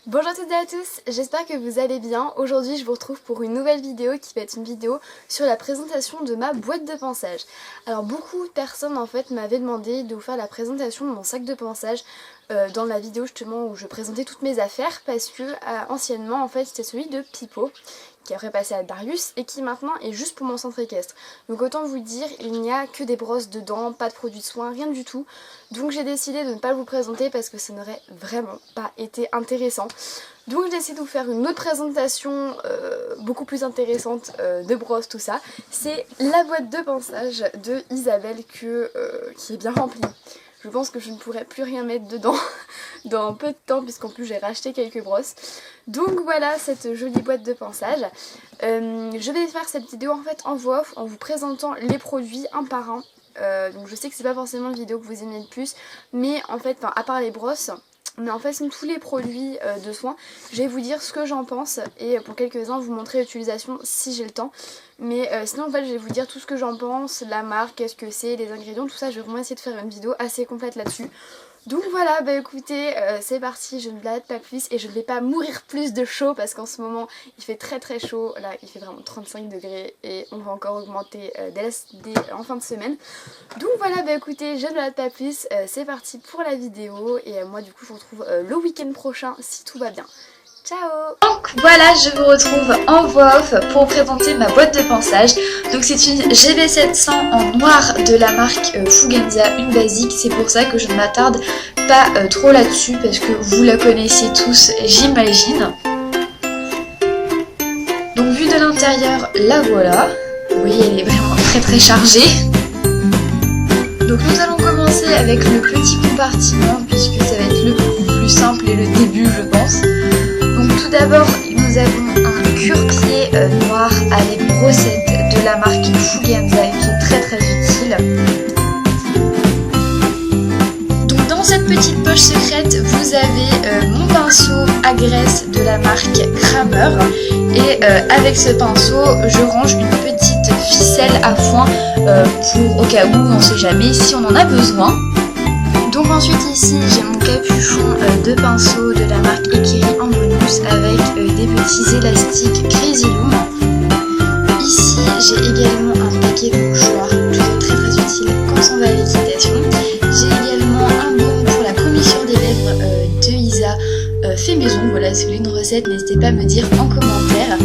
Bonjour à toutes et à tous, j'espère que vous allez bien. Aujourd'hui je vous retrouve pour une nouvelle vidéo qui va être une vidéo sur la présentation de ma boîte de pinçage. Alors beaucoup de personnes en fait m'avaient demandé de vous faire la présentation de mon sac de pinçage dans la vidéo justement où je présentais toutes mes affaires parce que anciennement en fait c'était celui de Pipo qui aurait passé à Darius et qui maintenant est juste pour mon centre équestre. Donc autant vous dire, il n'y a que des brosses dedans, pas de produits de soins, rien du tout. Donc j'ai décidé de ne pas vous le présenter parce que ça n'aurait vraiment pas été intéressant. Donc j'ai décidé de vous faire une autre présentation beaucoup plus intéressante de brosses, tout ça. C'est la boîte de pinçage de Isabelle qui est bien remplie. Je pense que je ne pourrai plus rien mettre dedans dans peu de temps puisqu'en plus j'ai racheté quelques brosses. Donc voilà cette jolie boîte de pinçage. Je vais faire cette vidéo en fait en voix off en vous présentant les produits un par un. Donc je sais que c'est pas forcément une vidéo que vous aimez le plus, mais en fait, à part les brosses, mais en fait sinon tous les produits de soins, je vais vous dire ce que j'en pense et pour quelques-uns vous montrer l'utilisation si j'ai le temps. Mais sinon en fait je vais vous dire tout ce que j'en pense, la marque, qu'est-ce que c'est, les ingrédients, tout ça. Je vais vraiment essayer de faire une vidéo assez complète là-dessus. Donc voilà, bah écoutez, c'est parti, je ne blague pas plus et je ne vais pas mourir plus de chaud parce qu'en ce moment il fait très très chaud, là il fait vraiment 35 degrés et on va encore augmenter en fin de semaine. Donc voilà, bah écoutez, je ne blague pas plus, c'est parti pour la vidéo et moi du coup je vous retrouve le week-end prochain si tout va bien. Ciao! Donc voilà, je vous retrouve en voix off pour présenter ma boîte de pinçage. Donc c'est une GB700 en noir de la marque Fugenza, une basique. C'est pour ça que je ne m'attarde pas trop là-dessus parce que vous la connaissez tous, j'imagine. Donc vue de l'intérieur, la voilà. Vous voyez, elle est vraiment très très chargée. Donc nous allons commencer avec le petit compartiment puisque ça va être le plus simple et le début je pense. Donc tout d'abord nous avons un cure-pied noir avec brossette de la marque Fugenza qui est très très utile. Donc dans cette petite poche secrète vous avez mon pinceau à graisse de la marque Kramer et avec ce pinceau je range une petite ficelle à foin pour au cas où on ne sait jamais si on en a besoin. Donc ensuite ici j'ai mon capuchon de pinceau de la marque Ekiri en bonus avec des petits élastiques Crazy Loom. Ici j'ai également un paquet de mouchoirs, toujours très très utile quand on va à l'équitation. J'ai également un baume pour la commissure des lèvres de Isa fait maison. Voilà, si vous voulez une recette n'hésitez pas à me dire en commentaire.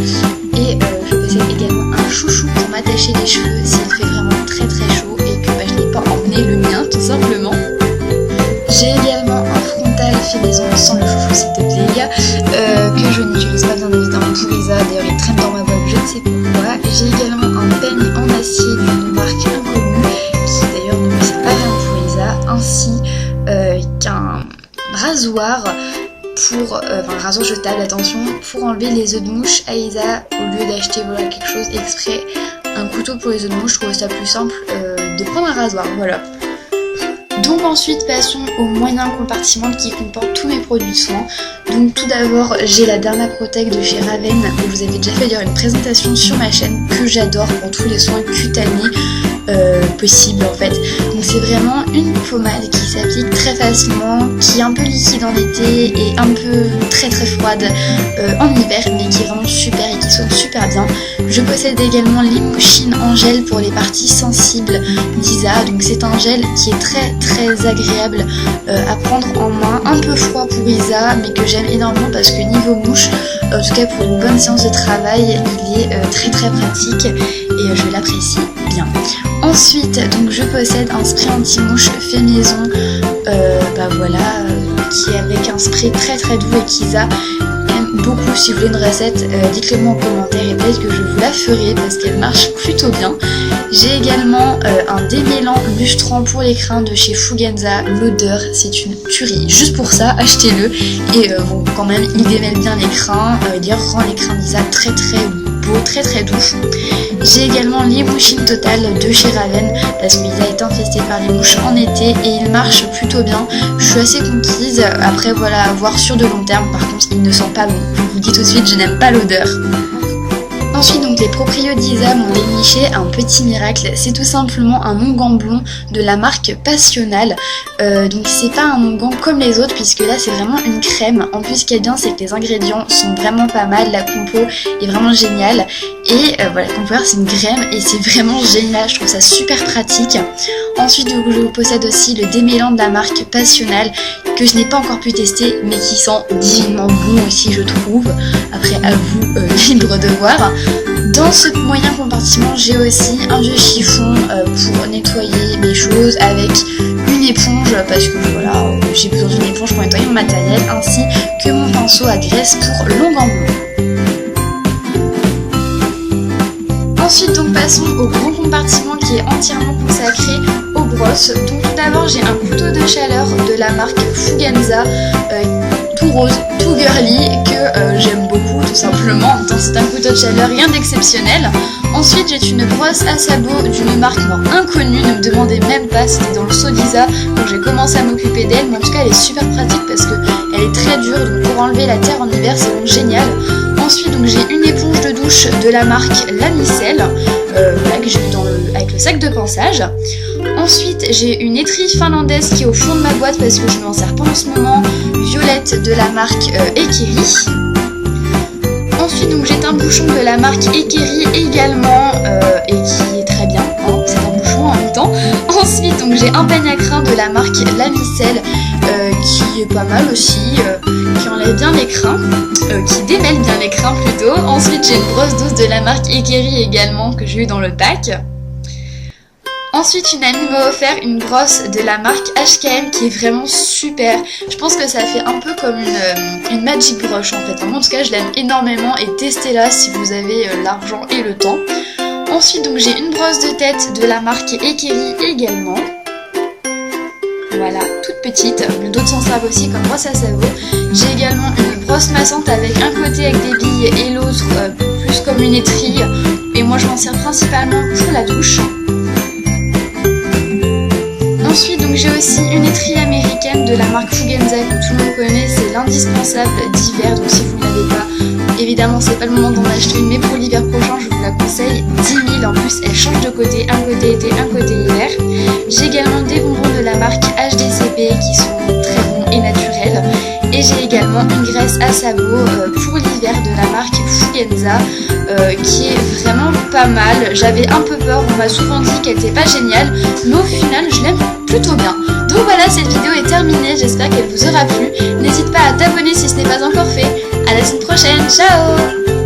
Et je possède également un chouchou pour m'attacher les cheveux s'il fait vraiment très très chaud et que je n'ai pas emmené le mien tout simplement. J'ai également un frontal fait maison sans le chouchou s'il te plaît, que je n'utilise pas bien évidemment pour Isa, d'ailleurs il traîne dans ma boîte, je ne sais pourquoi. J'ai également un peigne en acier d'une marque inconnue, qui d'ailleurs ne me sert pas vraiment pour Isa, ainsi qu'un rasoir pour, un rasoir jetable, attention, pour enlever les œufs de mouche à Isa, au lieu d'acheter voilà, quelque chose exprès, un couteau pour les œufs de mouche, je trouve ça plus simple de prendre un rasoir, voilà. Donc ensuite passons au moyen compartiment qui comporte tous mes produits de soins. Donc tout d'abord j'ai la Dermaprotect de chez Raven où vous avez déjà fait d'ailleurs une présentation sur ma chaîne que j'adore pour tous les soins cutanés possibles en fait. Donc c'est vraiment une pommade qui s'applique très facilement, qui est un peu liquide en été et un peu très très froide en hiver mais qui est vraiment super et qui sonne super bien. Je possède également l'Imouchine en gel pour les parties sensibles d'Isa. Donc c'est un gel qui est très très agréable à prendre en main, un peu froid pour Isa mais que j'aime énormément parce que niveau mouche, en tout cas pour une bonne séance de travail, il est très très pratique et je l'apprécie bien. Ensuite donc je possède un spray anti-mouche fait maison qui est avec un spray très très doux et qu'Isa aime beaucoup. Si vous voulez une recette, dites-le moi en commentaire et peut-être que je vous la ferai parce qu'elle marche plutôt bien. J'ai également un démêlant lustrant pour les crins de chez Fugenza. L'odeur c'est une tuerie, juste pour ça achetez-le et bon quand même il démêle bien les crins, il rend les crins d'Isa très très beau, très très doux. J'ai également l'Imouchine Total de chez Raven parce qu'il a été infesté par les mouches en été et il marche plutôt bien. Je suis assez conquise, après voilà à voir sur de long terme, par contre il ne sent pas bon. Je vous dis tout de suite, je n'aime pas l'odeur. Ensuite donc les Proprio d'Isa m'ont déniché un petit miracle, c'est tout simplement un onguent blond de la marque Passional. Donc c'est pas un onguent comme les autres puisque là c'est vraiment une crème. En plus ce qui est bien c'est que les ingrédients sont vraiment pas mal, la compo est vraiment géniale. Et voilà, comme vous pouvez voir c'est une crème et c'est vraiment génial, je trouve ça super pratique. Ensuite donc, je possède aussi le démêlant de la marque Passional que je n'ai pas encore pu tester mais qui sent divinement bon aussi je trouve. Après à vous libre de voir. Dans ce moyen compartiment j'ai aussi un vieux chiffon pour nettoyer mes choses avec une éponge parce que voilà j'ai besoin d'une éponge pour nettoyer mon matériel ainsi que mon pinceau à graisse pour l'onguent blond. Ensuite donc passons au grand compartiment qui est entièrement consacré aux brosses. Donc tout d'abord j'ai un couteau de chaleur de la marque Fugenza tout rose, tout girly que j'aime beaucoup tout simplement. Donc c'est un couteau de chaleur, rien d'exceptionnel. Ensuite j'ai une brosse à sabot d'une marque inconnue, ne me demandez même pas, c'était dans le seau d'Isa donc j'ai commencé à m'occuper d'elle, mais en tout cas elle est super pratique parce que elle est très dure, donc pour enlever la terre en hiver c'est vraiment génial. Ensuite donc j'ai une éponge de douche de la marque Lamicelle, voilà, que j'ai eu avec le sac de pinçage. Ensuite j'ai une étrille finlandaise qui est au fond de ma boîte parce que je ne m'en sers pas en ce moment, violette de la marque Ekeri. Ensuite donc j'ai un bouchon de la marque Ekeri également et qui est très bien, hein, c'est un bouchon en même temps. Ensuite donc j'ai un peigne à crin de la marque Lamicelle qui est pas mal aussi, qui enlève bien les crins, qui démêle bien les crins plutôt. Ensuite j'ai une brosse douce de la marque Ekeri également que j'ai eu dans le pack. Ensuite une amie m'a offert une brosse de la marque HKM qui est vraiment super. Je pense que ça fait un peu comme une Magic Brush en fait. En tout cas je l'aime énormément et testez-la si vous avez l'argent et le temps. Ensuite donc j'ai une brosse de tête de la marque Ekeri également. Voilà, toute petite, d'autres s'en servent aussi comme brosse à savon. J'ai également une brosse massante avec un côté avec des billes et l'autre plus comme une étrille. Et moi je m'en sers principalement pour la douche. Ensuite donc j'ai aussi une étrille américaine de la marque Fugenza que tout le monde connaît, c'est l'indispensable d'hiver, donc si vous ne l'avez pas, évidemment c'est pas le moment d'en acheter une, mais pour l'hiver prochain je vous la conseille 10 000, en plus elle change de côté, un côté été, un côté hiver. J'ai également des bonbons de la marque HDCP qui sont très bons et naturels. Et j'ai également une graisse à sabot pour l'hiver de la marque Fugenza qui est vraiment pas mal. J'avais un peu peur, on m'a souvent dit qu'elle était pas géniale, mais au final je l'aime plutôt bien. Donc voilà, cette vidéo est terminée, j'espère qu'elle vous aura plu. N'hésite pas à t'abonner si ce n'est pas encore fait. À la semaine prochaine, ciao!